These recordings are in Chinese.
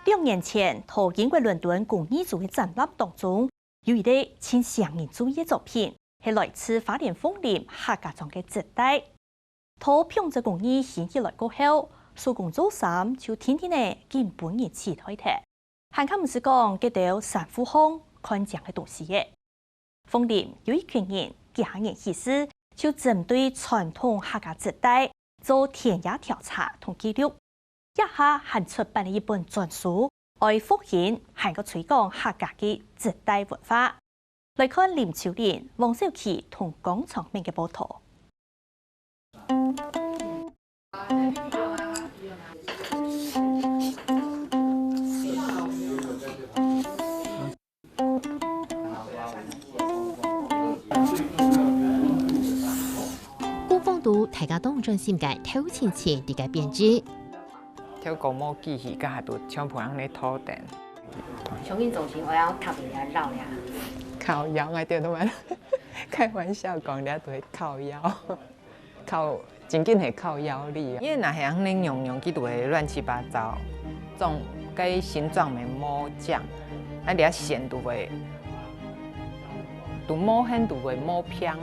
2年前，在英国伦敦工艺组的展览当中，有一类请常人注意的作品，是来自花莲凤林客家庄的纸袋。他凭着工艺掀起来过后，手工做衫就天天呢跟本人起台的。还看唔是讲给到三富乡看这样的东西耶。凤林有一群人，几下人意思就针对传统客家纸袋做田野调查同记录。一下还出版了一本专书，来复现还个推广客家嘅纸袋文化。来看林秋莲、王小琪同江长明嘅报道。官方度大家当专心嘅偷钱钱啲嘅编织。跳高模机器，甲下度抢破人咧土地。重新做成我要靠人家绕呀。靠腰啊，对都嘛，开玩笑讲，人家都会靠腰，靠真紧系靠腰力啊。因为那样恁用去都会乱七八糟，种该形状没摸酱，啊，你线都会，都摸很都会摸偏啊。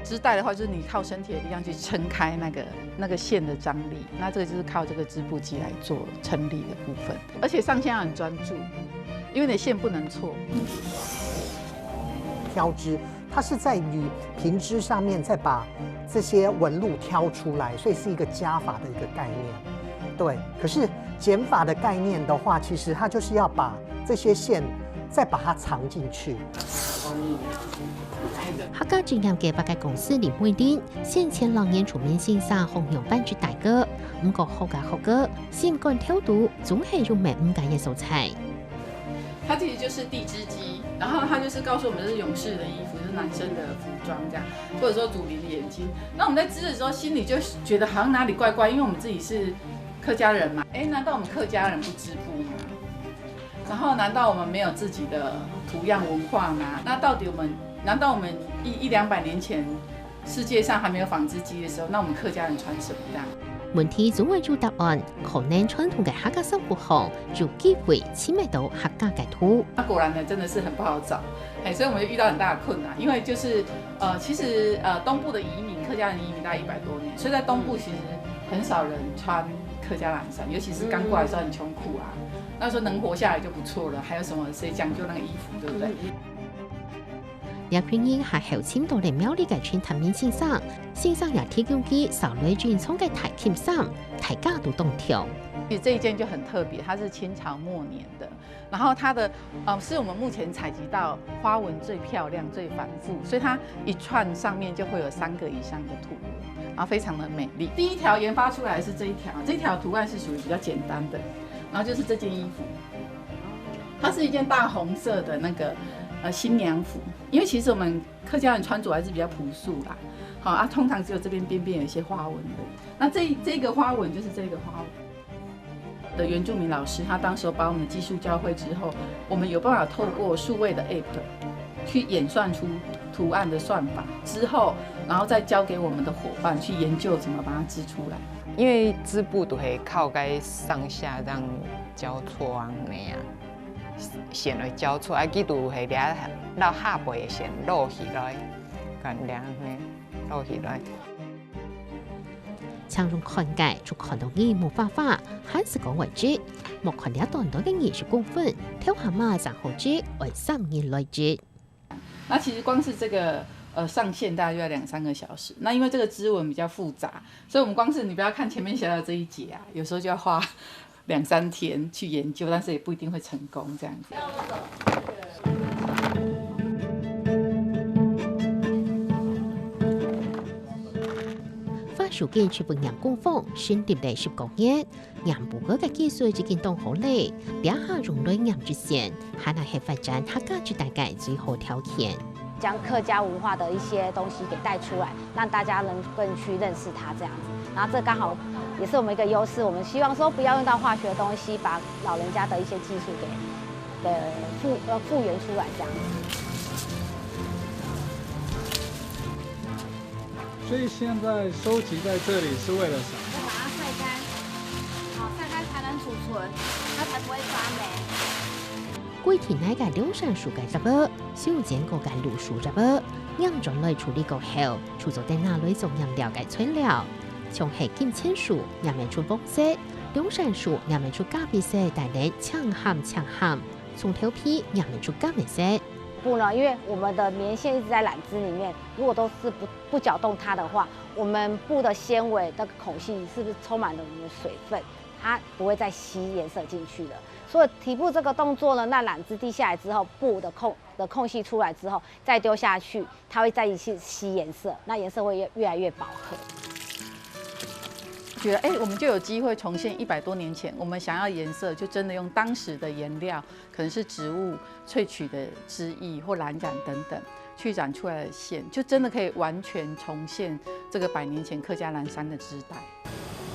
织带的话，就是你靠身体的力量去撑开那个线的张力，那这个就是靠这个织布机来做撑力的部分，而且上线要很专注，因为你的线不能错。挑织，它是在于平织上面再把这些纹路挑出来，所以是一个加法的一个概念。对，可是减法的概念的话，其实它就是要把这些线再把它藏进去。客家经验嘅八家公司林慧玲，先前2年出面先生弘扬班主大哥，不過客家學嘅先幹挑度，總係用埋5家嘅素材。它其实就是地织机，然后它就是告诉我们这是勇士的衣服，就是男生的服装这样，或者说祖灵的眼睛。那我们在织的时候，心里就觉得好像哪里怪怪，因为我们自己是客家人嘛，难道我们客家人不织布吗？然后难道我们没有自己的图样文化吗？那到底难道我们100-200年前世界上还没有纺织机的时候，那我们客家人穿什么这样？問題總會做答案，可能傳統嘅客家生活行有機會親密到客家嘅土。那果然呢，真的是很不好找，所以我们就遇到很大的困难，因为就是其实东部的移民，客家人移民大概100多年，所以在东部其实很少人穿客家蓝衫，尤其是刚过来的时候很穷苦啊，那时候能活下来就不错了，还有什么谁讲究那个衣服，对不对？有群人係後簽到嚟廟裏嘅穿藤面先生也提供啲少女傳統嘅大襟衫，大家都動跳。其實這一件就很特別，它是清朝末年的，然後它的是我們目前採集到花紋最漂亮、最繁複，所以它一串上面就會有3個以上的圖紋，然後非常的美麗。第一條研發出來是這一條，這條圖案是屬於比較簡單的，然後就是這件衣服，它是一件大紅色的那個新娘服，因为其实我们客家人穿着还是比较朴素啦，好啊，通常只有这边边边有一些花纹的。那这个花纹就是这个花纹的原住民老师，他当时把我们的技术教会之后，我们有办法透过数位的 App 去演算出图案的算法之后，然后再交给我们的伙伴去研究怎么把它织出来。因为织布都会靠该上下这样交错啊那样。线来交错，啊，记住係掠到下背嘅線落起來，咁掠呢落起來。常用看界就看到藝術畫畫，還是講為主，莫看了短短嘅藝術功夫，跳下馬上好知為3年來織。那其實光是這個上線大概就要2-3個小時。那因為這個織紋比較複雜，所以我們光是你不要看前面小小這一節啊，有時候就要花2-3天去研究，但是也不一定會成功這樣子。花樹建全部人工坊，先疊嚟10個月，人部嗰個技術已經當好咧，兩下用來人之前，還係發展客家最大嘅最好條件。將客家文化的一些東西給帶出來，讓大家能更去認識它這樣子。然後這剛好也是我們一個優勢，我們希望說不要用到化學的東西，把老人家的一些技術給復原出來這樣子。所以現在收集在這裡是為了什麼？把它曬乾，晒干才能储存，它才不会发霉。桂田内嘅柳杉树嘅葉兒，小剪個嘅綠樹葉兒，釀咗嚟處理過後，除咗喺那裏做飲料嘅材料，從係金錢樹釀賣出黃色，柳杉樹釀賣出咖啡色，帶嚟強鹹，從頭皮釀賣出咖啡色。布呢，因为我们的棉线一直在染织里面，如果都是不搅动它的话，我们布的纤维的孔隙是不是充满了我们的水分？它不会再吸颜色进去了。所以提布这个动作呢，那染织滴下来之后，布的空隙出来之后，再丢下去，它会再一起吸颜色，那颜色会越来越饱和。觉得我们就有机会重现100多年前我们想要颜色，就真的用当时的颜料，可能是植物萃取的汁液或蓝染等等，去染出来的线，就真的可以完全重现这个100年前客家蓝山的织带。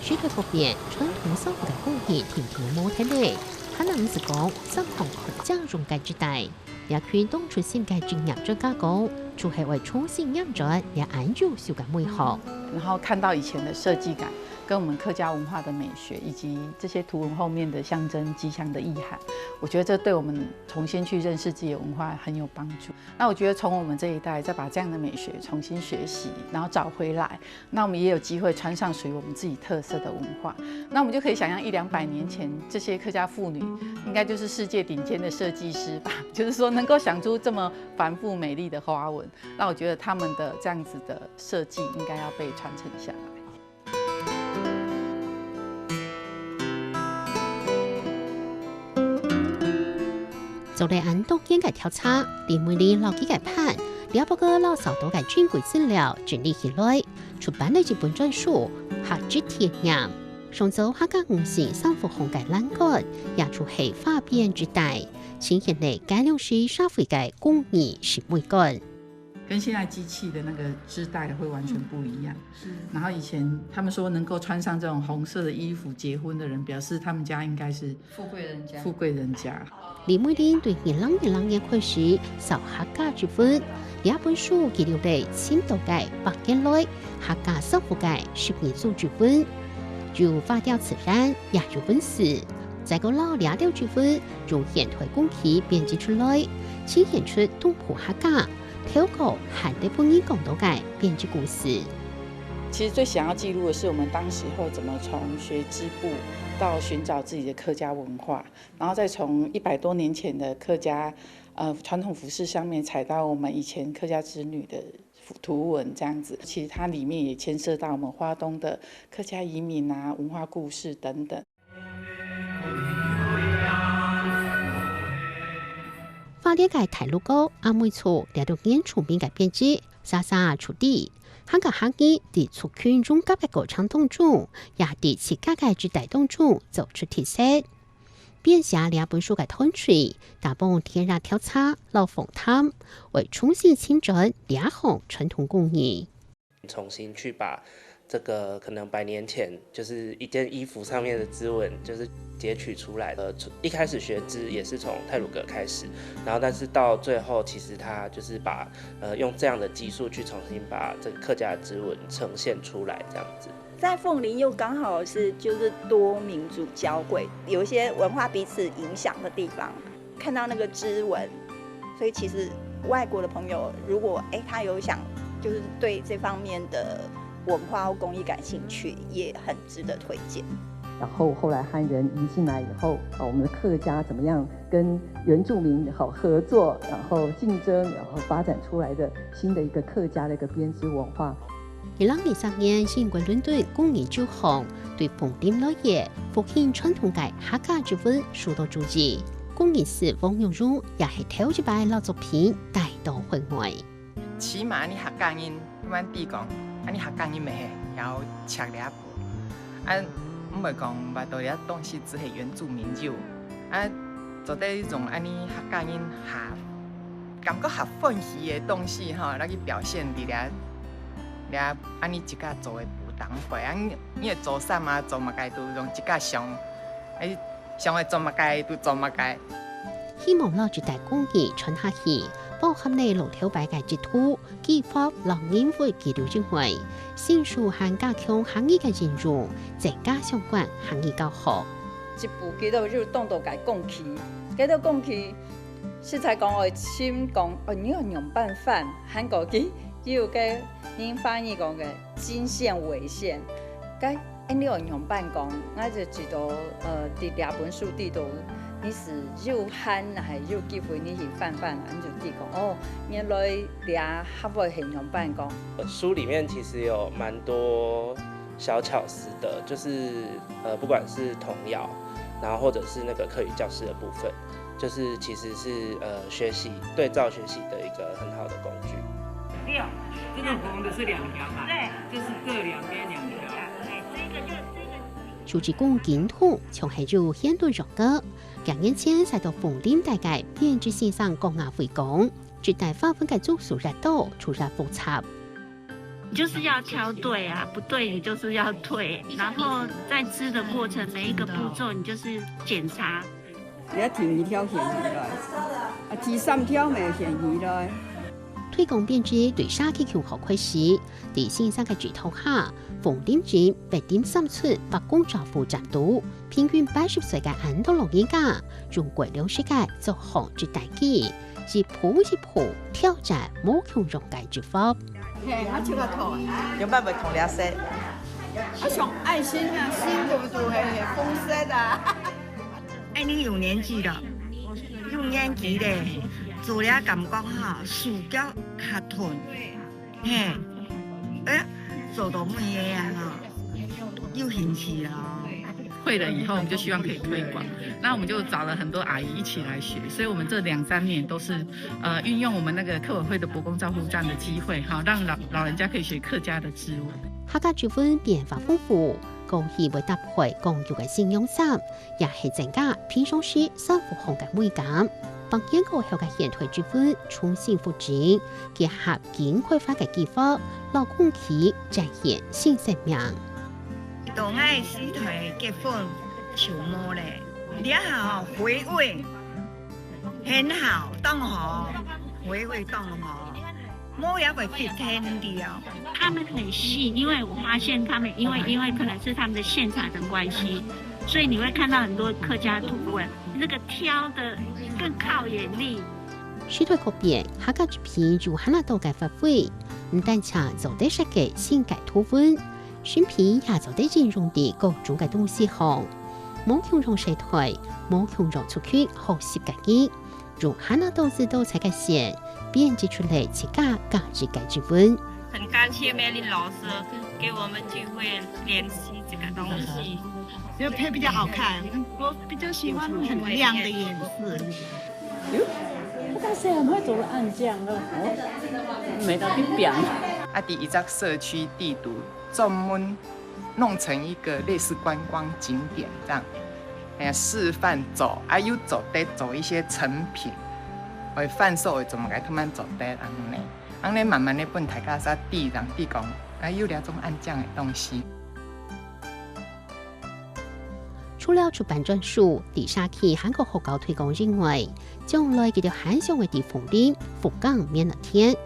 许多方面，傳統生活嘅工藝甜冇睇嚟，可能是講生活客家用嘅時代，也佢當出現嘅專業做加工，就係為重新釀咗也按優秀嘅美學。然後看到以前的設計感，跟我們客家文化的美學，以及這些圖文後面的象徵吉祥的意涵，我覺得這對我們重新去認識自己的文化很有幫助。那我覺得從我們這一代再把這樣的美學重新學習，然後找回來，那我們也有機會穿上屬於我們自己特色的文化。那我們就可以想象100-200年前這些客家婦女，應該就是世界頂尖的設計師吧，就是說能夠想出這麼繁複美麗的花紋。那我覺得他們的這樣子的設計應該要被傳承下來。做嚟按當間嘅調查，連每年落幾嘅判，了不過攞受到嘅專櫃資料整理起來，出版咗一本專書《客之鐵岩》，上晝客家5線3幅紅嘅欄杆，也出係花邊之帶，呈現嚟改良時社會嘅工藝是美感。跟现在机器的那个织帶會完全不一樣。然後以前他們說能夠穿上這種紅色的衣服結婚的人，表示他們家應該是富貴人家。李每年對年開始受客家之分，呢本書記錄嚟先到嘅100年來客家生活嘅10年組之分，就發掉自然也有本事。再個老兩條之分，就現代工藝編輯出來，呈現出東埔客家。挑稿和日本人講到嘅編織故事。其實最想要記錄的是我們當時候怎麼從學織布到尋找自己的客家文化，然後再從100多年前的客家傳統服飾上面採到我們以前客家織女的圖文，這樣子。其實它裡面也牽涉到我們花東的客家移民啊、文化故事等等。花蓮嘅大陸歌阿妹錯嚟到演出邊嘅編輯，莎莎出啲，香港客家喺族群中級嘅歌唱當中，也喺其他嘅時代當中做出特色。編寫兩本書嘅團隊，大幫天然調查老訪談，為重新清轉兩項傳統工藝，重新去把這個可能100年前就是一件衣服上面的織紋，就是截取出來的。一開始學織也是從太魯閣開始，然後但是到最後，其實他就是把用這樣的技術去重新把這個客家的織紋呈現出來，這樣子。在鳳林又剛好是就是多民族交匯，有一些文化彼此影響的地方，看到那個織紋，所以其實外國的朋友如果他有想就是對這方面的文化或工藝感興趣，也很值得推薦。然後後來漢人移進來以後，我們的客家怎麼樣跟原住民合作，然後競爭，然後發展出來的新的一個客家的一個編織文化。2003年，新冠倫敦工藝週紅對鳳林老爺復興傳統嘅客家之分受到注意。工藝師王玉如也係頭一擺老作品帶到會外。起碼你客家人一般地講，你客家人咪係要吃兩步。唔係講把到啲東西只係原住民有，做啲一種安尼客家人下感覺下歡喜嘅東西哈，來去表現啲咧安尼一家做嘅不同會，你嘅做啥嘛做乜嘅都用一家上，上嘅做乜嘅都做乜嘅。希望老一代工藝傳下去，包含呢路頭擺嘅截圖、技法、老年會記錄進會，先數和加強行業嘅應用，增加相關行業教學。一部記錄就當到解講起，記錄講起，實在講我先講，你要用辦法，韓國嘅要嘅您翻譯講嘅經線緯線，該你要用辦講，我就知道第2本書地圖。你是又慳還是又機會？你是泛泛，俺就地講哦，原來倆合會形容辦公。書裡面其實有蠻多小巧思的，就是不管是童謠，然後或者是那個客語教室的部分，就是其實是學習對照學習的一個很好的工具。6，這個紅的是2條嘛？對，就是這兩邊2條。這個就。數字工檢圖從係要顯度弱嘅，2年前使到鳳林大概編織線上高壓回工，絕大部分嘅組數熱度出現複雜。就是要挑對啊，不對你就是要退，然後在織的過程每一個步驟你就是檢查。你第2條顯移來，第3條未顯移來。推廣編織對沙棘橋好開始，地線上嘅指頭下，鳳林鎮8點3寸白公照副集度，平均80歲嘅安都老人家，用過了世界做行之大計，一步一步挑戰無窮容解之法。我這個頭，有辦法同倆識。我想愛心啊，心嘟嘟係豐色啊。哎，你有年紀了，6年級咧。做了感覺哈，手腳較鈍，嘿，做到咩嘢呀？又興趣了。會了以後，我們就希望可以推廣。那我們就找了很多阿姨一起來學，所以我們這2、3年都是運用我們那個客委會的伯公照護站的機會，哈，讓老人家可以學客家的織物。客家織物變化豐富，高興會搭配共有嘅信用衫，也係增加平常時生活空間美感。幫研究後嘅現代織物重新復製，結合現代化嘅技法，讓空氣展現新生命。當愛洗台結婚樹木咧，你好回味，很好，當好回味當好，木也會fit天啲啊。他們很細，因為我發現他們因為可能是他們的線材的關係，所以你會看到很多客家圖文，那個挑的更靠眼力。時代改變，客家織品就喺那度嘅發揮，唔單止做得設計新嘅圖文，選品也做得應用啲各種嘅東西項，冇強用社台，冇強用出去學習嘅嘢，用喺那度知道才嘅線，編輯出嚟自家價值嘅織物。很感謝美玲老師給我們機會練習這個東西，就配比較好看。我比較喜歡很亮的顏色。但是很會做暗醬哦，沒到去變。第一個社區地圖專門弄成一個類似觀光景點這樣，示範走，又走得走一些成品，為販售為怎麼個他們走得安尼慢慢的本大家在地讓地講，有兩種暗醬的東西。除了出版專書，第3期韓國學校推廣認為，將來佢哋很想為啲鳳林、福岡免了天，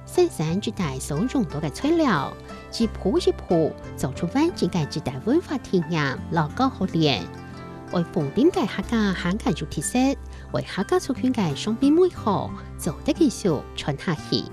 生產絕大所用到嘅材料，一步一步走出完整嘅絕大文化體驗，老高學練，為鳳林嘅客家罕見主特色，為客家族群嘅商品美好，做得技術傳下去。